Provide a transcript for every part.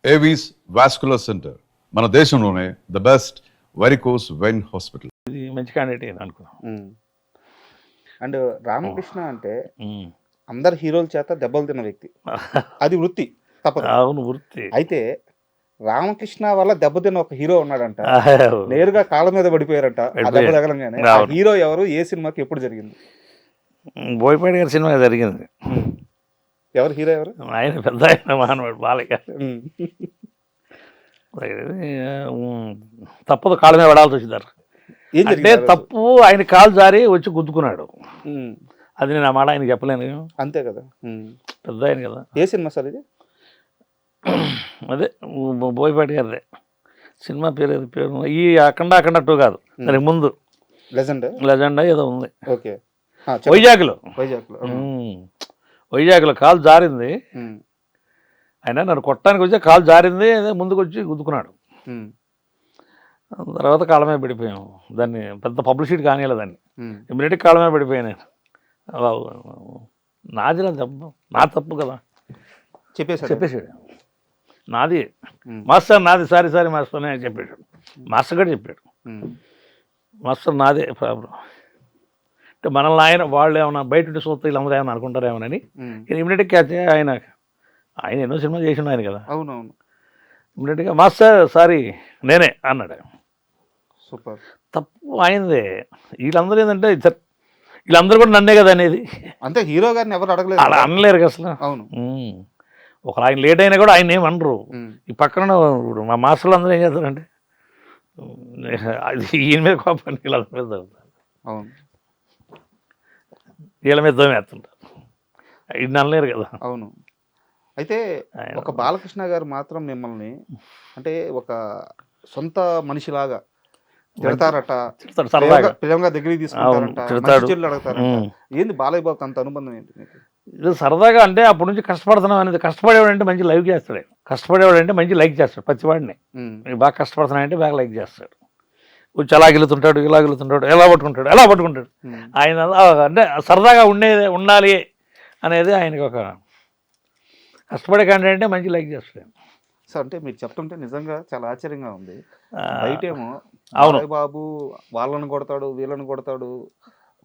Avis vascular centre మన దేశంలోనే the best varicose vein hospital. ఇది మంచి క్యాండిడేట్ అనుకున్నాం. అండ్ రామకృష్ణ అంటే అందరు హీరోల చేత దెబ్బలు తిన్న వ్యక్తి, అది వృత్తి తప్పదు. అవును, వృత్తి. అయితే రామకృష్ణ వల్ల దెబ్బతిన్న ఒక హీరో ఉన్నాడంట, నేరుగా కాళ్ళ మీద పడిపోయారంట ఆ దెబ్బ తగలంగానే. ఆ హీరో ఎవరు, ఏ సినిమాకి, ఎప్పుడు జరిగింది? బోయపాటి గారి సినిమా జరిగింది. ఎవరు హీరో? ఎవరు ఆయన? పెద్ద ఆయన మహానుభావుడు బాలయ్య. తప్పదు, కాళ్ళ మీద పడాల్సి వచ్చిందారు. అంటే తప్పు, ఆయన కాలు జారి వచ్చి గుద్దుకున్నాడు. అది నేను ఆ మాట ఆయన చెప్పలేను. అంతే కదా, పెద్ద ఆయన కదా. ఏ సినిమా సార్ ఇది? అదే బోయపాటి గారిదే సినిమా పేరు. ఏది పేరు? ఈ అఖండ 2 కాదు, దానికి ముందు లెజెండ్ ఏదో ఉంది. ఓకే, వైజాగ్లో కాలు జారింది. ఆయన నన్ను కొట్టడానికి వచ్చి కాలు జారింది, ముందుకు వచ్చి గుద్దుకున్నాడు. తర్వాత కాళ్ళ మీద పడిపోయాం. దాన్ని పెద్ద పబ్లిసిటీ కానిలే, దాన్ని ఇమ్మీడియట్గా కాళ్ళ మీద పడిపోయాను నేను. నాది దెబ్బ, నా తప్పు కదా చెప్పేసాడు. నాది మాస్టర్, నాది, సారీ మాస్టర్ అని చెప్పాడు. మాస్టర్ కూడా చెప్పాడు, మాస్టర్ నాదే ప్రాబ్లం. అంటే మనల్ని వాళ్ళు ఏమన్నా బయట చూస్తే వీళ్ళందరూ ఏమన్నా అనుకుంటారేమోనని ఇమీడియట్గా క్యాచ్. ఆయన ఎన్నో సినిమా చేసిండు ఆయన కదా. అవునవును. ఇమీడియట్గా మాస్టర్ సారీ నేనే అన్నాడు. సూపర్. తప్పు ఆయనదే. వీళ్ళందరూ ఏంటంటే వీళ్ళందరూ కూడా నన్నే కదా అనేది. అంతే, హీరో గారిని ఎవరు అడగలేదు, అలా అనలేరు అసలు. అవును. ఒకరు ఆయన లేట్ అయినా కూడా ఆయన ఏమనరు. ఈ పక్కన మా మాస్టర్లు అందరూ ఏం చేస్తారంటే అది ఈయన మీద కోపాన్ని వీళ్ళ మీద తగ్గుతారు. అవును, వీళ్ళ మీద దోమేస్తుంటారు. ఇది అనలేరు కదా. అవును. అయితే ఒక బాలకృష్ణ గారు మాత్రం మిమ్మల్ని అంటే ఒక సొంత మనిషిలాగా తిడతారట, ప్రేమగా దగ్గరికి తీసుకుంటారట, అడుగుతారట. ఏంది బాలయ్య బాబుకి అంత అనుబంధం ఏంటి మీకు? ఇది సరదాగా అంటే అప్పటి నుంచి కష్టపడుతున్నాం అనేది. కష్టపడేవాడంటే మంచి లైక్ చేస్తాడు. కష్టపడేవాడంటే మంచి లైక్ చేస్తాడు. ప్రతివాడిని బాగా కష్టపడుతున్నాయంటే బాగా లైక్ చేస్తాడు. కొంచెం అలా గెలుతుంటాడు, ఇలా గెలుతుంటాడు, ఎలా పట్టుకుంటాడు. ఆయన అంటే సరదాగా ఉండాలి అనేది ఆయనకి ఒక కష్టపడే క్యాండిడేట్ అంటే మంచి లైక్ చేస్తాడు. సార్ అంటే మీరు చెప్తుంటే నిజంగా చాలా ఆశ్చర్యంగా ఉంది. బయటేమో బాలయ్య బాబు వాళ్ళని కొడతాడు, వీళ్ళని కొడతాడు,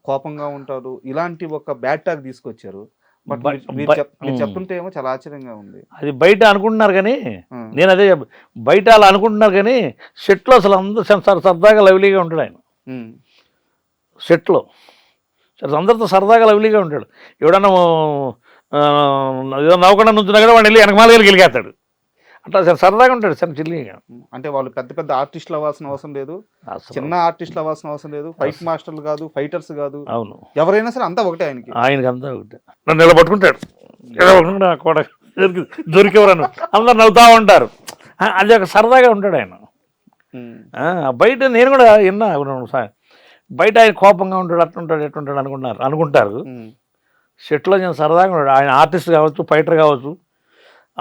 కోపంగా ఉంటాడు, ఇలాంటి ఒక బ్యాడ్ టాక్ తీసుకొచ్చారు. బట్ మీరు చెప్తుంటే ఏమో చాలా ఆశ్చర్యంగా ఉంది. అది బయట అనుకుంటున్నారు కానీ, నేను అదే బయట అలా అనుకుంటున్నారు కానీ సెట్లో అసలు అందరూ సరదాగా లవ్లీగా ఉంటాడు ఆయన. సెట్లో అందరితో సరదాగా లవ్లీగా ఉంటాడు. ఎవడన్నా ఏదో నవ్వకుండా నుంచున్నా కూడా వాడు వెళ్ళి వెనకమాలకి గెలిగేస్తాడు. అట్లా సరదాగా ఉంటాడు సార్, చిల్లిగా. అంటే వాళ్ళు పెద్ద పెద్ద ఆర్టిస్టులు అవ్వాల్సిన అవసరం లేదు, చిన్న ఆర్టిస్టులు అవ్వాల్సిన అవసరం లేదు, ఫైట్ మాస్టర్లు కాదు, ఫైటర్స్ కాదు. అవును, ఎవరైనా సరే అంతా ఒకటే ఆయనకి అంతా ఒకటే. నన్ను ఇలా పట్టుకుంటాడు, దొరికేవరను అందరు నవ్వుతా ఉంటారు. అది ఒక సరదాగా ఉంటాడు ఆయన. బయట నేను కూడా విన్నా, బయట ఆయన కోపంగా ఉంటాడు, అట్లుంటాడు, ఎట్లుంటాడు అనుకుంటారు. సెట్లో నేను సరదాగా ఉంటాడు. ఆయన ఆర్టిస్ట్ కావచ్చు, ఫైటర్ కావచ్చు,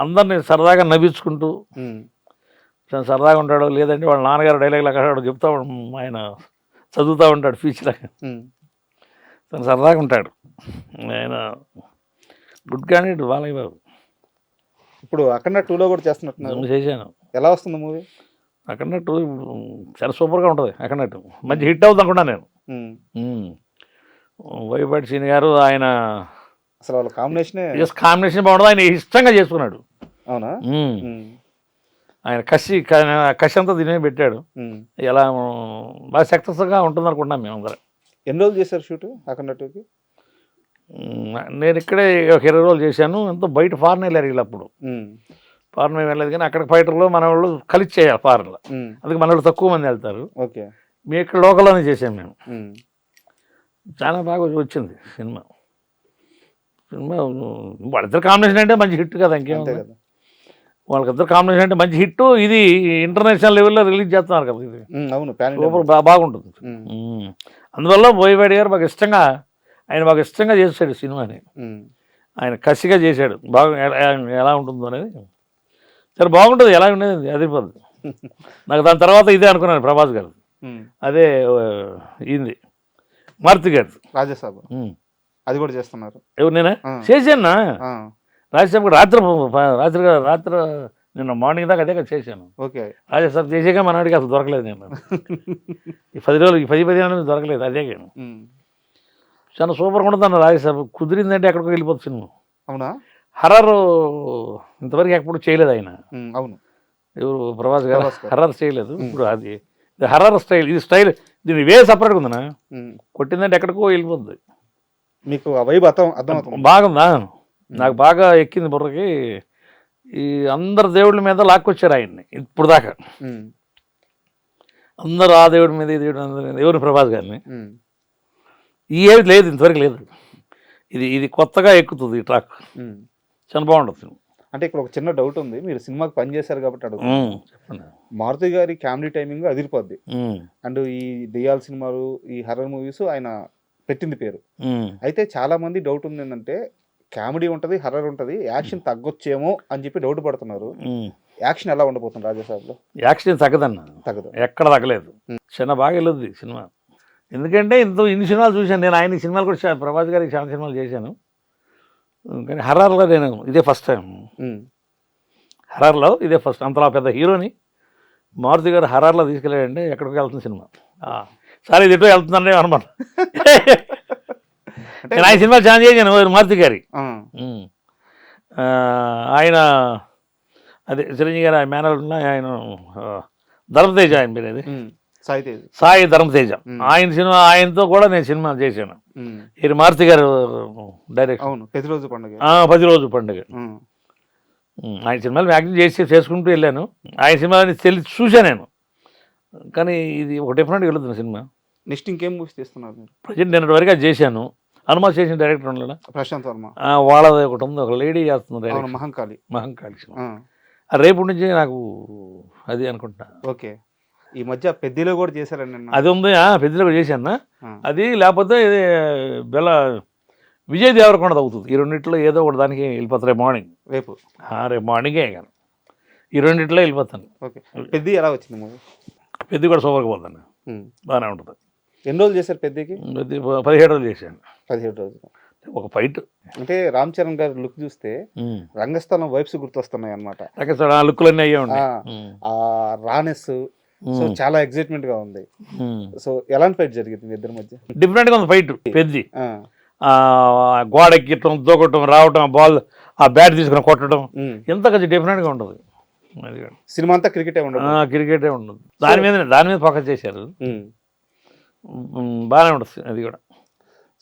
అందరినీ సరదాగా నవ్వించుకుంటూ సరదాగా ఉంటాడు. లేదంటే వాళ్ళ నాన్నగారు డైలాగ్ లాగా చెప్తా ఆయన చదువుతూ ఉంటాడు స్పీచ్ లాగా. తను సరదాగా ఉంటాడు. ఆయన గుడ్ క్యాండిడేట్ బాలయ్య బాబు. ఇప్పుడు అఖండ 2లో కూడా చేస్తున్నట్టున్నారు. చేశాను. ఎలా వస్తుంది మూవీ? అఖండ 2 చాలా సూపర్గా ఉంటుంది. అఖండ 2 మంచి హిట్ అవుతుంది అనుకున్నా నేను. బోయపాటి శ్రీని గారు ఆయన అసలు వాళ్ళ కాంబినేషన్ బాగుంటుంది. ఆయన ఇష్టంగా చేసుకున్నాడు. అవునా? ఆయన కసి అంతా దీని పెట్టాడు. ఎలా బాగా సక్సెస్గా ఉంటుంది అనుకుంటున్నాం మేము అందరం. ఎన్ని రోజులు చేశారు షూట్ అఖండ 2కి? నేను ఇక్కడే ఒక 20 రోజులు చేశాను. ఎంతో బయట ఫారెన్ వెళ్ళారు వీళ్ళు. అప్పుడు ఫారెన్ వెళ్ళలేదు కానీ అక్కడ ఫైటర్లో మన వాళ్ళు కలిసి చేయాలి ఫారెన్లో. అందుకే మన వాళ్ళు తక్కువ మంది వెళ్తారు. ఓకే, మీ ఇక్కడ లోకల్లోనే చేసాం మేము. చాలా బాగా వచ్చింది సినిమా. వాళ్ళిద్దరు కాంబినేషన్ అంటే మంచి హిట్ కదా, ఇంకేం వాళ్ళకిద్దరు కాంబినేషన్ అంటే మంచి హిట్. ఇది ఇంటర్నేషనల్ లెవెల్లో రిలీజ్ చేస్తున్నారు కదా, ఇది సూపర్ బాగుంటుంది. అందువల్ల బోయపాటి గారు బాగా ఇష్టంగా చేశాడు సినిమాని. ఆయన కసిగా చేశాడు. బాగా ఎలా ఉంటుందో అనేది సరే బాగుంటుంది. ఎలా ఉండేది అదిరిపోద్ది. నాకు దాని తర్వాత ఇదే అనుకున్నాను, ప్రభాస్ గారు. అదే ఈంది మారుతి గారు రాజసాబ్. అది కూడా చేస్తున్నారు. ఎవరు? నేనా చేశాను. రాజసాబ్ రాత్రి నిన్న మార్నింగ్ దాకా అదే కదా చేశాను. ఓకే. అదే సార్ చేసాక మనవాడికి అసలు దొరకలేదు నేను. ఈ 10 రోజులు ఈ 10 నుంచి దొరకలేదు. అదే చాలా సూపర్గా ఉంటుంది అన్న రాజేసాబు. కుదిరిందంటే ఎక్కడికో వెళ్ళిపోతుంది సినిమా. అవునా? హర్రర్ ఇంతవరకు ఎప్పుడు చేయలేదు ఆయన. అవును. ఎవరు ప్రభాస్ గారు హర్రర్ చేయలేదు. ఇప్పుడు అది హర్రర్ స్టైల్, ఇది స్టైల్, దీని వే సపరేట్గా ఉందనా. కొట్టిందంటే ఎక్కడికో వెళ్ళిపోతుంది. మీకు ఆ వైబ్ అర్థమవుతుంది. బాగుందా? నాకు బాగా ఎక్కింది బుర్రకి. ఈ అందరు దేవుళ్ళ మీద లాక్కొచ్చారు ఆయన్ని ఇప్పుడు దాకా. అందరూ ఆ దేవుడి మీద, ఈ దేవుడి మీద, ఎవరు ప్రభాస్ గారిని. ఈ ఏది లేదు, ఇంతవరకు లేదు. ఇది కొత్తగా ఎక్కుతుంది ఈ ట్రాక్. చాలా బాగుంటుంది. అంటే ఇక్కడ ఒక చిన్న డౌట్ ఉంది. మీరు సినిమాకి పని చేశారు కాబట్టి అడుగుతాను. మారుతి గారి కామెడీ టైమింగ్ అదిరిపోద్ది. అండ్ ఈ దెయ్యాల సినిమాలు, ఈ హర్రర్ మూవీస్ ఆయన పెట్టింది పేరు. అయితే చాలా మంది డౌట్ ఉంది ఏంటంటే, కామెడీ ఉంటుంది, హర్రర్ ఉంటుంది, యాక్షన్ తగ్గొచ్చేమో అని చెప్పి డౌట్ పడుతున్నారు. యాక్షన్ ఎలా ఉండబోతుంది రాజాసాబ్లో? యాక్షన్ తగ్గదన్న, తగ్గదు, ఎక్కడ తగ్గలేదు. చిన్న బాగా వెళ్ళొద్ది సినిమా. ఎందుకంటే ఇన్ని సినిమాలు చూశాను నేను. ఆయన సినిమాలు కూడా ప్రభాస్ గారికి చాలా సినిమాలు చేశాను, కానీ హర్రర్లో నేను ఇదే ఫస్ట్ టైం. హర్రర్లో ఇదే ఫస్ట్. అంతలా పెద్ద హీరోని మారుతి గారు హర్రర్లో తీసుకెళ్ళాడంటే ఎక్కడికి వెళ్తుంది సినిమా. సరే ఇది ఎటో వెళ్తుందండి అనమాట. నేను ఆయన సినిమాలు చాలా చేశాను మారుతి గారి. ఆయన అదే చిరంజీవి గారు ఆయన మేనల్ ఉన్న ఆయన ధర్మతేజ, ఆయన పేరు అది సాయి ధర్మతేజ. ఆయన సినిమా, ఆయనతో కూడా నేను సినిమా చేశాను. ఇది మారుతి గారు డైరెక్షన్. 10 రోజు పండుగ. ఆయన సినిమాలు మ్యాక్సిమం చేసుకుంటూ వెళ్ళాను. ఆయన సినిమాని చూశాను నేను, కానీ ఇది ఒక డిఫరెంట్గా వెళుతుంది సినిమా. నెక్స్ట్ ఇంకేం మూవీస్ తీస్తున్నారు? ప్రజెంట్ నేను వరకు అది చేశాను. అనుమతి చేసిన డైరెక్టర్ ఉండలేదా, ప్రశాంత్ వర్మ. వాళ్ళది ఒకటి ఉంది, ఒక లేడీ చేస్తుంది మహంకాళి. సినిమా రేపు నుంచి నాకు అది అనుకుంటా. ఓకే. ఈ మధ్య పెద్దలో కూడా చేశారండి. అది ఉంది, పెద్దలో కూడా చేశాను అది. లేకపోతే ఇది విజయ్ దేవరకొండ అవుతుంది. ఈ రెండింటిలో ఏదో ఒకటి దానికి వెళ్ళిపోతారు. రేపు మార్నింగే కానీ ఈ రెండింటిలో వెళ్ళిపోతాను. ఓకే. పెద్ద ఎలా వచ్చింది మూవీ? పెద్ద కూడా సూపర్గా పోతాను, బాగానే ఉంటుంది. ఎన్ని రోజులు చేశారు పెద్దకి? 17 రోజులు చేశాను. 17 రోజులు. ఒక ఫైట్. అంటే రామ్ చరణ్ గారి లుక్ చూస్తే రంగస్థలం వైబ్స్ గుర్తొస్తున్నాయి అన్నమాట. రంగస్థలం లుక్లన్నీ అయ్యే ఉన్నాయి. ఆ రానెస్ సో చాలా ఎక్సైట్మెంట్ గా ఉంది. సో ఎలాంటి ఫైట్ జరిగింది మీ ఇద్దరి మధ్య? డిఫరెంట్ గా ఉంది ఫైట్. పెద్ది గోడకి దూకటం, రావటం, బాల్ ఆ బ్యాట్ తీసుకుని కొట్టడం, ఎంత కొంచెం డిఫరెంట్ గా ఉంటుంది. సినిమా అంతా క్రికెటే ఉండదు. క్రికెటే ఉండదు. దాని మీద ఫోకస్ చేశారు, బాగానే ఉంటుంది అది కూడా.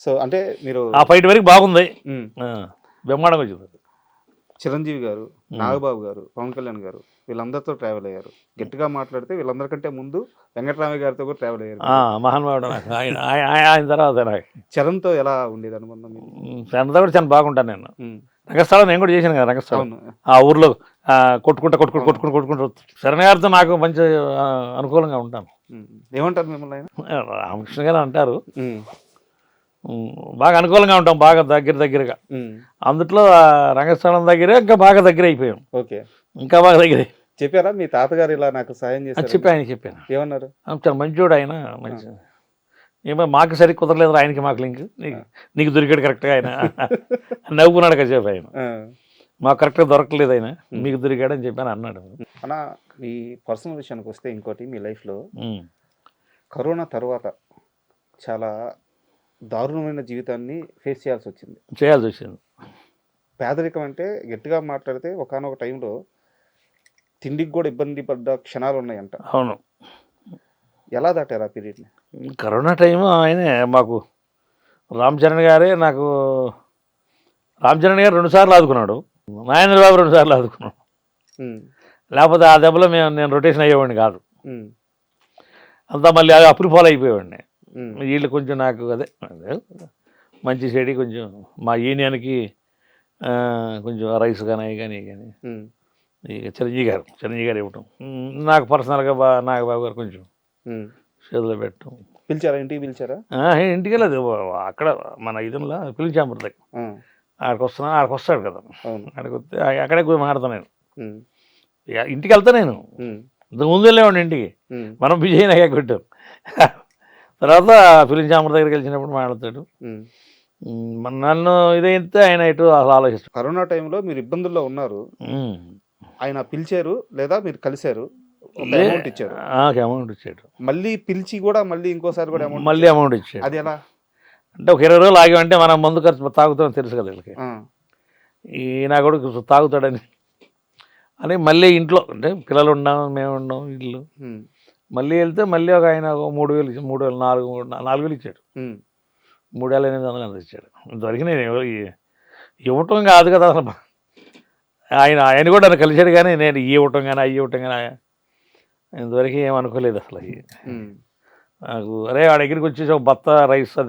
సో అంటే మీరు ఆ ఫైట్ వరకు బాగుంది, బ్రహ్మాండంగా వచ్చింది. చిరంజీవి గారు, నాగబాబు గారు, పవన్ కళ్యాణ్ గారు వీళ్ళందరితో ట్రావెల్ అయ్యారు. గట్టిగా మాట్లాడితే వీళ్ళందరికంటే ముందు వెంకటరామయ్య గారితో కూడా ట్రావెల్ అయ్యారు. మహానుభావుడు ఆయన తర్వాత. చరణ్తో ఎలా ఉండేది అనుబంధం? చరణ్తో కూడా చాలా బాగుంటాను నేను. రంగస్థలం నేను కూడా చేశాను కదా. రంగస్థలం ఆ ఊర్లో కొట్టుకుంటూ చరణ్ గారితో నాకు మంచి అనుకూలంగా ఉంటాను. ఏమంటారు మిమ్మల్ని ఆయన? రామకృష్ణ గారు అంటారు, బాగా అనుకూలంగా ఉంటాం, బాగా దగ్గరగా. అందుట్లో రంగస్థలం దగ్గరే ఇంకా బాగా దగ్గర అయిపోయాం. ఓకే. ఇంకా బాగా దగ్గర చెప్పారా మీ తాతగారు ఇలా నాకు సాయం చేశారు? చెప్పాను. ఏమన్నారు? చాలా మంచోడు ఆయన. మంచి ఏమో మాకు సరి కుదరలేదు, ఆయనకి మాకు లింక్, నీకు దొరికాడు కరెక్ట్గా ఆయన నవ్వుకున్నాడు కాసేపు. ఆయన మాకు కరెక్ట్గా దొరకలేదు, ఆయన మీకు దొరికాడు అని చెప్పాను అన్నాడు. అన్న మీ పర్సనల్ విషయానికి వస్తే ఇంకోటి, మీ లైఫ్లో కరోనా తర్వాత చాలా దారుణమైన జీవితాన్ని ఫేస్ చేయాల్సి వచ్చింది. పేదరికం అంటే గట్టిగా మాట్లాడితే ఒకానొక టైంలో తిండికి కూడా ఇబ్బంది పడ్డ క్షణాలు ఉన్నాయంట. అవును. ఎలా దాటారు ఆ పీరియడ్ని? కరోనా టైము ఆయనే మాకు రామ్ చరణ్ గారు 2 సార్లు ఆదుకున్నాడు, నాగేంద్ర బాబు 2 సార్లు ఆదుకున్నాడు. లేకపోతే ఆ దెబ్బలో నేను రొటేషన్ అయ్యేవాడిని కాదు. అంతా మళ్ళీ అప్పులు ఫాలో అయిపోయేవాడిని. వీళ్ళు కొంచెం నాకు అదే మంచి చెడి కొంచెం మా యూనియన్కి కొంచెం రైస్ కానీ ఇక చిరంజీవి గారు ఇవ్వటం, నాకు పర్సనల్గా నాగబాబు గారు కొంచెం చేతిలో పెట్టడం. పిలిచారా? ఇంటికి పిలిచారా? ఇంటికి వెళ్ళదు, అక్కడ మన ఇదిలా పిలిచాము దగ్గర. ఆడికి వస్తాడు కదా, ఆడికి వస్తే అక్కడే మాడతాను నేను. ఇంటికి వెళ్తా నేను, ఇంతకుముందు వెళ్ళేవాడిని ఇంటికి. మనం విజయ్ నాయక్ పెట్టాం. తర్వాత ఫిలిం ఛాంబర్ దగ్గరికి వెళ్ళినప్పుడు మాట్లాడతాడు. నన్ను ఇదైతే ఆయన ఇటు అసలు ఆలోచిస్తాడు. కరోనా టైంలో మీరు ఇబ్బందుల్లో ఉన్నారు, ఆయన పిలిచారు లేదా మీరు కలిశారు, ఒక అమౌంట్ ఇచ్చారు, అమౌంట్ ఇచ్చాడు. మళ్ళీ పిలిచి కూడా మళ్ళీ ఇంకోసారి కూడా అమౌంట్, మళ్ళీ అమౌంట్ ఇచ్చాడు. అది ఎలా? అంటే ఒక 20 రోజులు ఆగామంటే మనం మందు ఖర్చు తాగుతామని తెలుసు కదా వీళ్ళకి. ఈయన కూడా తాగుతాడని అని మళ్ళీ ఇంట్లో అంటే పిల్లలు ఉన్నాం, మేము ఉన్నాం, ఇల్లు మళ్ళీ వెళ్తే మళ్ళీ ఒక ఆయన 3,000 ఇచ్చాడు, 4,000 ఇచ్చాడు, 3,800 అంత ఇచ్చాడు. ఇంతవరకు నేను ఇవ్వటం కాదు కదా అసలు. ఆయన కూడా నన్ను కలిశాడు కానీ నేను ఇవ్వటం కానీ ఇవ్వటం కానీ ఇంతవరకు ఏమనుకోలేదు అసలు. నాకు అరే ఆ దగ్గరికి వచ్చేసి ఒక బత్త రైస్ అదే